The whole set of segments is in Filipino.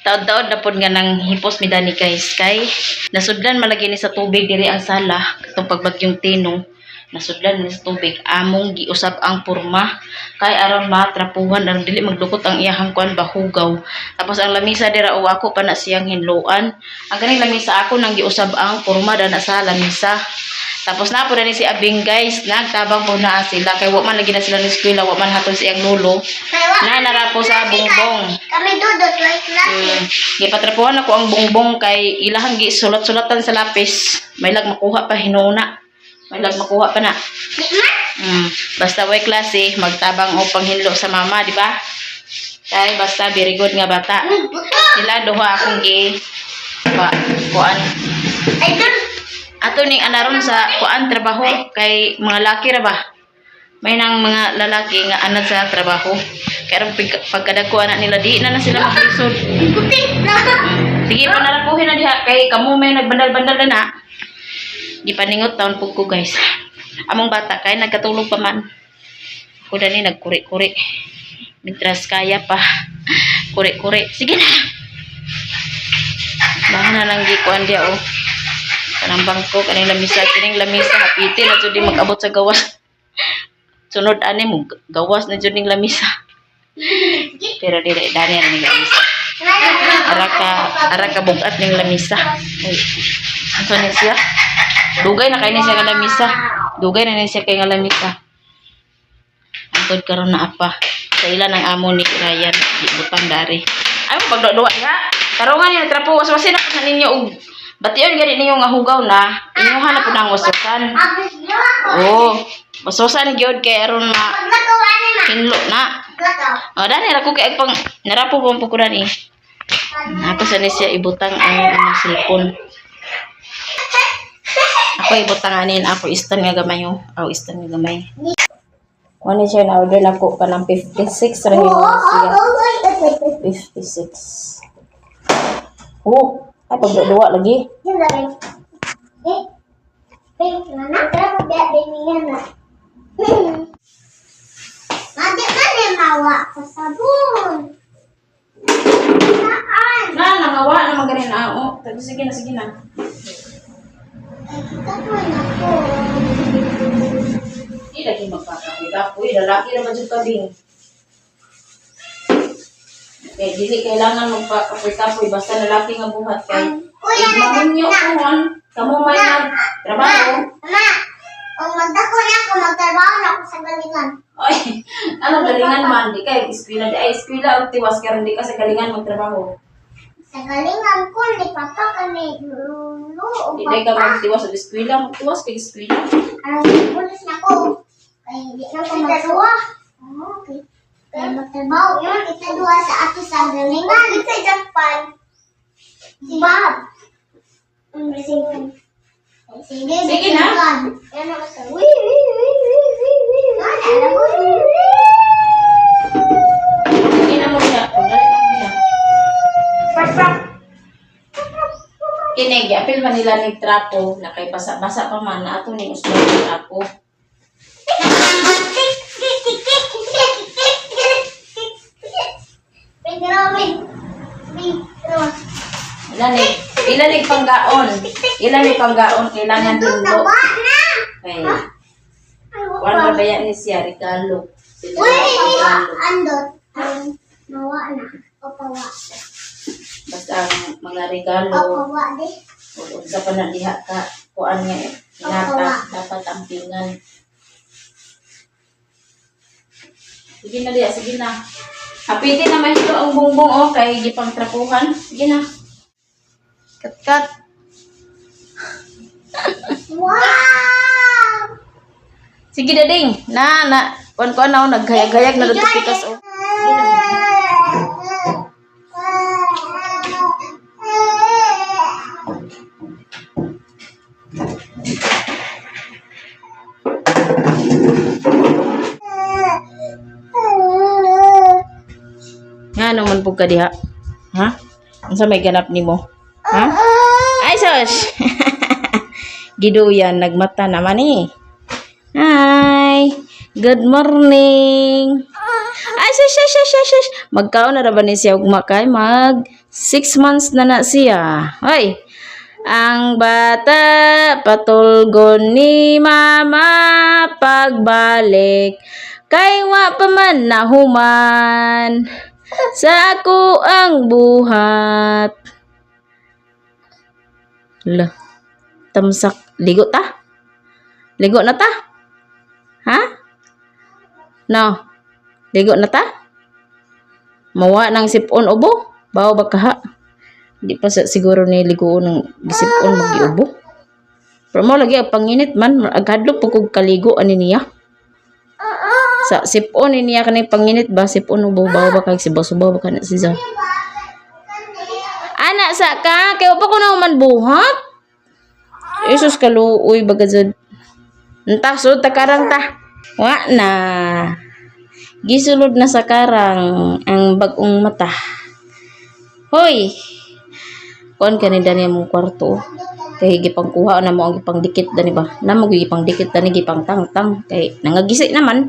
Taod-taod na pod nga nang hipos mi dani guys. Kay nasudlan malagi ni sa tubig diri ang sala katong pagbagyong Tinong. Nasudlan ni sa tubig among giusab ang porma kay aron matrapuhan aron dili magdukot ang iyahang kuan bahugaw. Tapos ang lamisa dira o ako pa na siyang hinluan. Ang ganing lamisa ako nang giusab ang porma dana sa lamisa. Tapos na po na ni si Abing guys, nagtabang po na sila kay wa man lagi na sila ni eskwela, wa man hatod siyang lolo. Na narapo sa bongbong. Kami dudot like klase. Gipatrapuhan ako ang bongbong kay ilahang gi sulat-sulatan sa lapis. May lag makuha pa hinuna. May lag makuha pa na. Basta way klase, magtabang o panghinlo sa mama, di ba? Kay basta very good nga bata. Sila duha akong kuan. Ay dun. Ato ning anaron sa kuan trabaho kay mga laki ra ba? May nang mga lalaki nga anad sa trabaho. Kaya pagkadagko anak nila di na sila maglisod. Sige pa narapuhin na diha kay kamo may nagbandal-bandal na. Di paningot taon pug ko guys. Among bata kay nagkatulog pa man. Ako dani nagkuri-kuri. Mitras kaya pa. Kuri-kuri. Sige na. Bahana nang gikuan dia oh. Kanang bangko, kaning lamisa, hapiti na jud di mag-abot sa gawas. Sunod ani mo gawas na jud ning lamisa. Pero dili dani ning lamisa. Ara ka bugat ning lamisa. Ano ni siya? Dugay na kay ni siya nga lamisa. Dugay na ni siya kay nga lamisa. Antod karon na apa. Sa ilan ang amo ni Ryan, ibutang dari. Ay pagduwa ya. Karongan ni trapo waswasin na ninyo og bation gani ninyo nga hugaw na, inyuhan na po ng wasusan. Oo. Wasusan gyud kay aron ma hinlo na. O dani ra ko kay pang narapo po ko dani. Ako sa ni siya ibutang ang cellphone. Ako ibutang anin ako istan nga gamay yo. Aw istan nga gamay. Wani siya na order nako pa ng 56 ra hiyo siya. 56. Oh. Ay, pagduwa lagi. Yun lang. Pink na na. Tara pagbiya din niya na. Madi ka rin mawa sa sabon. Saan? Nangawa na maganin na. Oh, sige na, sige na. Kapoy na po. Hindi lagi magpapakapoy. Lalaki na ba dyan kabing? Eh, dili kailangan magpakapoy-kapoy. Basta lalaki nga buhat kay igmahon nyo kuhon. Kamu may nagtrabaho. Ma, kung magdako na ako, magtrabaho na ako sa galingan. Ay, ano galingan man? Di ka, eskwela. Di ay, eskwela o tiwas ka rin. Di ka sa galingan magtrabaho. Sa galingan ko, ni Papa kami lulo o Di ka magtiwas sa eskwela. Magtiwas ka eskwela. Anong pulis na ko? Kaya hindi na ko magsawa. Okay. Kaya magtrabaho yun, itaduha sa ato sa galingan. Sa Japan. Si Bob. Sige na. Yan ako sa alam mo. Hindi na mo siya. Kinig, apil man nila ni trapo na kay basa-basa pa man na ato ni usman ako. Ilan ni panggaon? Ilan ni panggaon kailangan dulo. Okay. Wala ba yan ni siya regalo? Andot. Mawa na. O pawa. Basta ang mga regalo. O pawa di. O sa panadiha ka. Kuan nga inata. Dapat ampingan. Sige na diya. Sige na. Hapitin na mahito ang bongbong o kay di pang trapuhan. Sige na. Kat-kat. Wow! Sige dading. Na. Kuan-kuan na o. Naghayag-hayag na doon pikas o. Nga naman po ka diha. Ha? Ang sa may ganap ni mo? Ha? Ay, sos! Giduyan, nagmata naman eh. Hi! Good morning! Ay, sus! Magkaon na ra ba ni siya ugma kay 6 months na siya. Hoy, ang bata patulgon ni mama pagbalik kay wa pa man nahuman sa ako ang buhat. Lah, tamsak ligo ta? Ligo na ta? Ha? No. Ligo na ta? Mawa ng sipon ubo? Bawa ba kaha? Di pa siguro ni ligo ng sipon magiubo. Pero mo lagi ang panginit man. Aghadlok po kong kaligo ani niya. Sa sipon ni niya kanay panginit ba? Sipon ubo. Bawa ba kag sibaw-subaw ba ka na siya? Anak sa ka? Kaya pa ko na man buhat? Isus kaluoy bagazad. Entah sud takarang ta. Wa na. Gisulod na sa karang ang bagong mata. Hoy. Kon kanida niya mong kwarto. Kay gipangkuha na mo ang gipangdikit dani ba? Na mo gipangdikit dani gipang tang-tang kay nangagisi naman.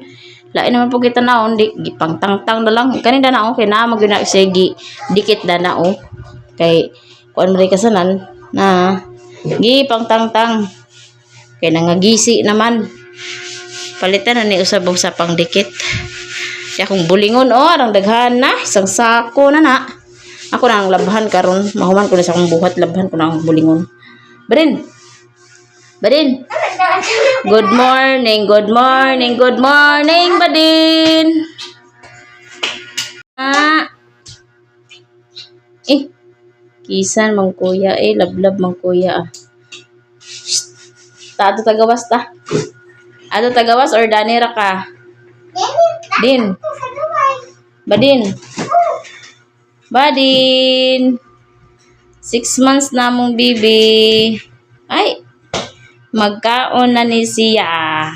Lain naman po kita naon di gipang tang-tang na lang. Kanida na okay na maguna sige dikit na na o. Kay kuan man kasanan na gipang tang-tang. Kay nangagisi naman. Palitan na ni usab sa pangdikit. Kaya kung bulingon arang daghan na isang sako na na. Ako na ang labhan karon, mahuman ko na sa akong buhat, labhan ko na ang bulingon. Barin. Badin. Good morning, good morning, good morning, Badin. Kisan mang kuya lablab mang kuya. Ta ato tagawas ta. Ato tagawas or danira ka? Din. Badin. Badin. 6 months na mong bibi. Ay. Magkaon na ni siya.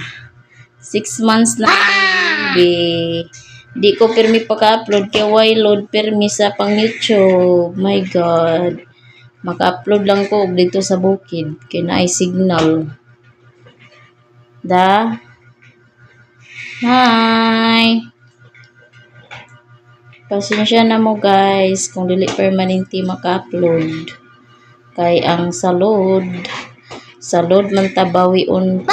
6 months na mong bibi. Di ko permi paka-upload kaya why load permi sa pang YouTube. My God. Maka-upload lang ko dito sa bukid. Kaya na ay signal. Hi. Pasensya na mo guys kung dili permanente maka-upload. Kay ang salod man tabawion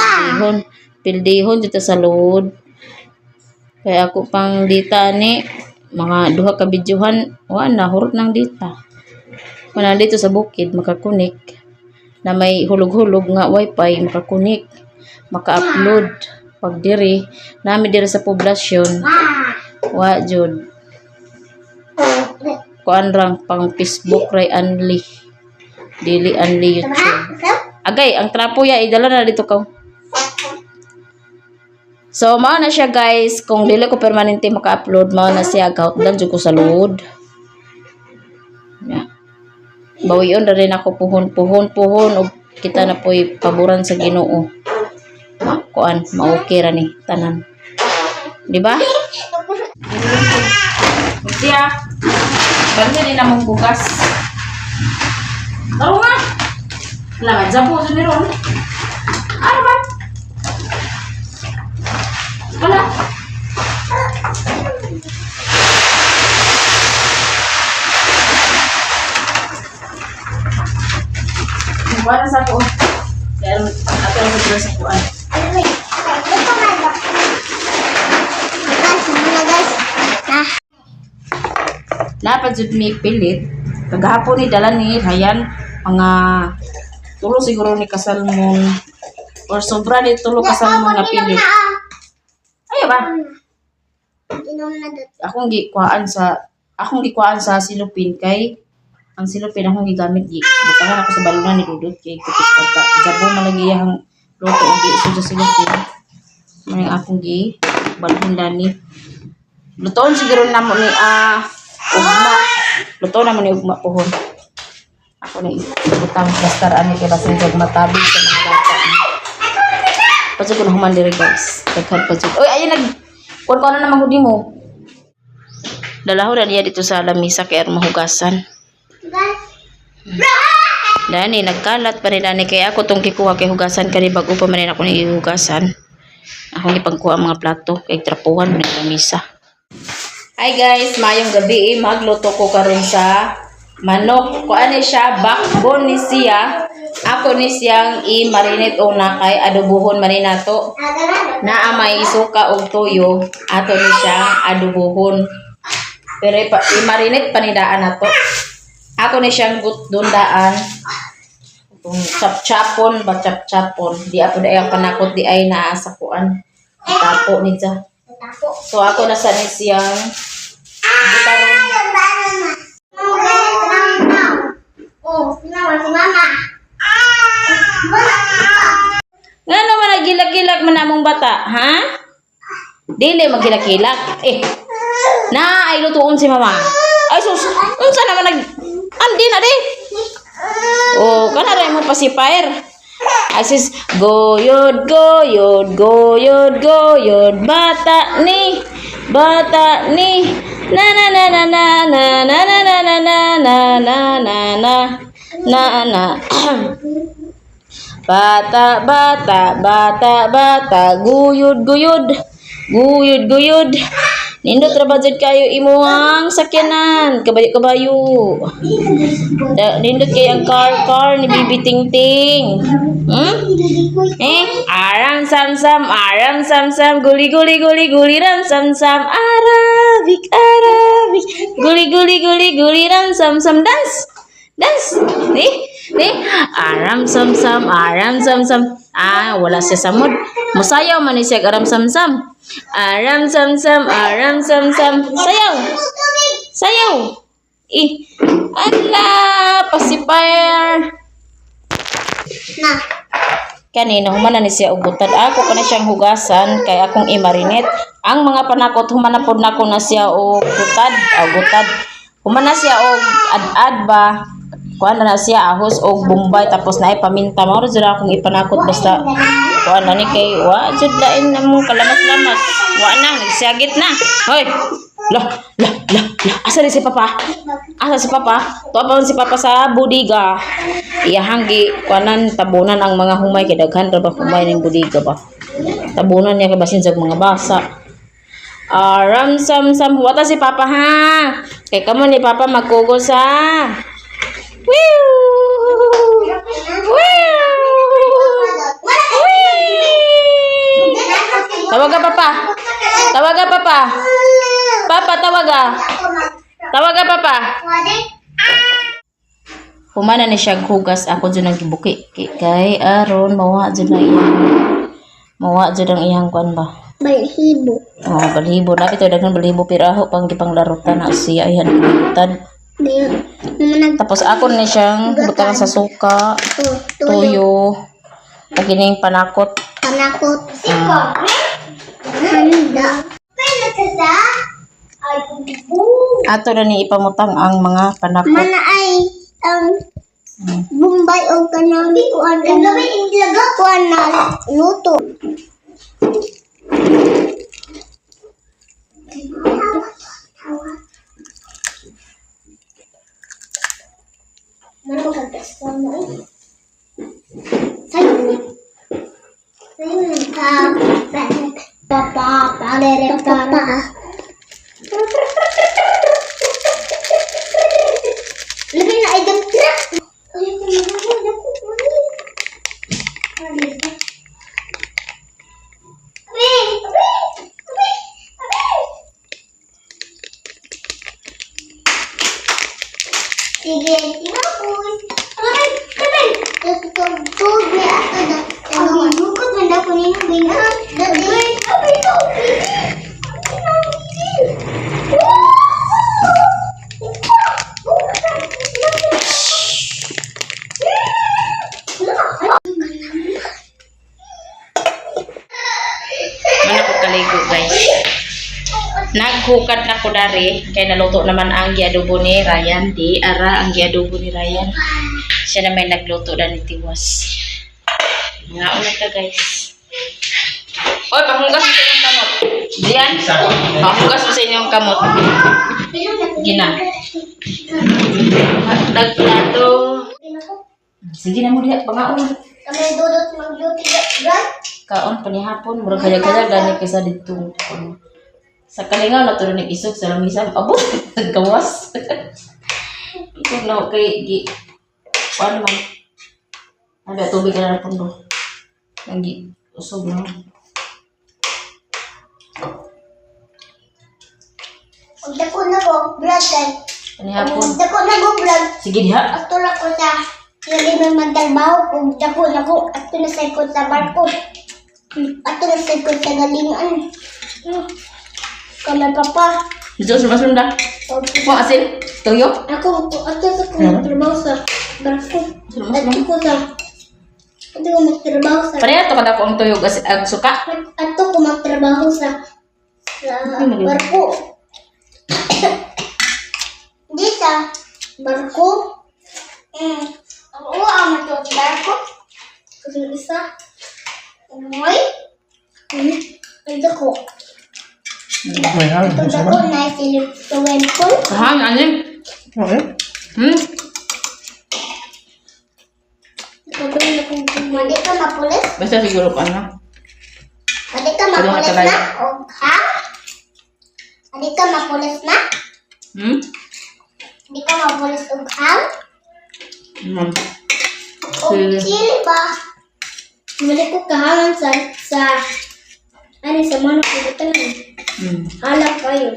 pildihon dito sa load. Kaya ako pang dita ni mga duha ka bidyuhan na hurot ng dita. Kung dito sa bukid makakunik na may hulog-hulog nga wifi makakunik maka-upload pag diri nami diri sa poblasyon wa jud kuan rang pang Facebook ray only dili only YouTube. Agay ang trapo ya idala na dito ka. So mao na siya guys kung dili ko permanente maka-upload mao na siya gawdan jud ko sa load. Yeah. Bawion na rin ako puhon og kita na po'y paboran sa Ginoo. Kuan ma-okay ra ni tanan. Di ba? Siya. Banda din namang bukas. Taro nga. Langan jabo sa meron. Ano ba? Wala. Wala sa ko. Kaya ato lang sa kuan. Dapat jud mi pilit. Kagahapon ni dala ni Hayan mga tulo siguro ni kasalmon or sobra ni tulo kasalmon na pilit. Ayo ba? Akong gikuan sa silupin kay ang silupin akong gigamit gi. Butahan ako sa balunan ni Dudut kay kapit pagka jabo malagi ang luto og iso sa silupin. Maning akong gi balunan dani. Lutoon siguro namo ni ugma. Luto naman ni ugma pohon. Ako na ibutang plaster ani kay basin jud matabi sa mga bata. Pati ko na human diri guys. Daghan pa jud. Oy ayun kuan na naman hudi mo. Dalaho na niya dito sa lamisa kay aron mahugasan. Dani nagkalat pa rin dani kay ako tong kikuha kay hugasan kani bag-o pa man ako ni hugasan. Ako gipangkuha ang mga plato kay trapuhan man lamisa. Hi guys, mayong gabi magluto ko karon sa manok. Kuan ni siya, backbone ni siya. Ako ni siyang i-marinate una kay adobohon man ni nato. Naa may suka og toyo, ato ni siyang adobohon. Pero i-marinate pa ni daan nato. Ako ni siyang gutdundaan. Kung chap-chapon ba chap-chapon. Di ako dai ang panakot di ay naa sa kuan. Tapo ni siya. So ako na sa ni siyang gitaron. Nga naman nagilak-gilak man namong bata, ha? Dili magilak-gilak. Na ay lutuon si mama. Ay sus, unsa naman andi na di. Oh, kana ray mo pasipire. Ay sis, goyod, goyod, goyod, goyod, bata ni, bata ni. Na na na na na na na na na na na na na na na. Bata, bata, bata, bata, guyod, guyod, guyod, guyod. Nindot ra budget kayo imuhang sakyanan, kabayo-kabayo. Nindot kay ang car ni Bibi Tingting. Aram sam sam, guli guli guli guli ram sam sam, Arabic Arabic, guli guli guli guli ram sam sam, dance. Dance. Ni. Aram sam sam, aram sam sam. Wala siya sa mood. Musayaw man ni siya aram sam sam. Aram sam sam, aram sam sam. Sayaw. Sayaw. Ala, pasipire. Na. Kanina humana ni siya ugutad. Ako pa na siyang hugasan kay akong i-marinate. Ang mga panakot humanapod na ko na siya og gutad, gutad. Humana siya og ad-ad ba. Kuan na siya ahos og bombay tapos na paminta mao jud akong ipanakot basta kuan na ni kay wa jud lain na mo kalamas-lamas wa na nagsiyagit na hoy la asa si papa tuwa pa si papa sa budiga iyahang gi kuanan tabunan ang mga humay kay daghan ra ba humay ning budiga ba tabunan niya kay basin sa mga basa. Aram sam sam wata si papa ha kay kamo ni papa magkugos ha. Tawaga papa. Tawaga papa. Papa tawaga. Tawaga papa. Humana ni siya hugas ako dyan nagbuki. Kay aron mawa dyan ang iyang. Mawa dyan ang iyang kuan ba? Balhibo. Balhibo. Napito daghan balhibo piraho pang gipanglarutan na siya ayan kalimutan. Tapos ako ni siyang butangan sa suka, tuyo, lagi na yung panakot. Panakot. Handa. Ato na ni ipamutang ang mga panakot. Mana ay Bombay o kanang kuan na luto. Mana magkagasta mo eh. Sa'yo Papa. Lebih na ay gamtra. Sige, tinapos. Tutugtog na ako na. Ang bukod na ako nino binan. Mana ko kaligo guys. Naghukad na ko dari kay naluto naman ang giadobo ni Ryan. Di ara ang giadobo ni Ryan. Siya na may nagluto na ni Tiwas. Nga ulit ka guys. Oy, panghugas mo sa inyong kamot. Diyan. Panghugas mo sa inyong kamot. Gina. Nagplato. Sige na mo diya. Pangaon. Kami dudot mag-duty guys. Kaon panihapon. Murag kaya-kaya gani kaysa dito. Sa kalingaw na tulog ng isog sa lamisang. Abo, nagkawas. Ikog na kay gi. Paano man? Ada tubig ka na na pundo. Lagi usog na. Kung dako na ko, vlog kay. Ani hapon. Kung dako na ko vlog. Sige diha. Ato lang ko sa lali ng magtrabaho. Kung dako na ko, ato na sa ikot sa barko. Ato na sa ikot sa galingan. Kamay papa. Dito sa masunda. Mo asin? Toyo? Ako, ato sa ko magtrabaho sa barko. Ato ko magtrabaho sa Pareha to kada ko ang toyo ag suka. ato ko magtrabaho sa barko. Di sa barko. Oo, ang ito sa barko. Kasi isa. Umoy. Ito ko. May hangin Ito sa ko na silip sa wempol. Kahan ani? Okay. Madi ka mapulis. Basta siguro pa na. Madi ka Ano mapulis ka na. O ha? Madi ka mapulis na. Madi ka mapulis o ha? O chili ba? Mali ko kahangan sa ano sa manok dito na. Halap kayo.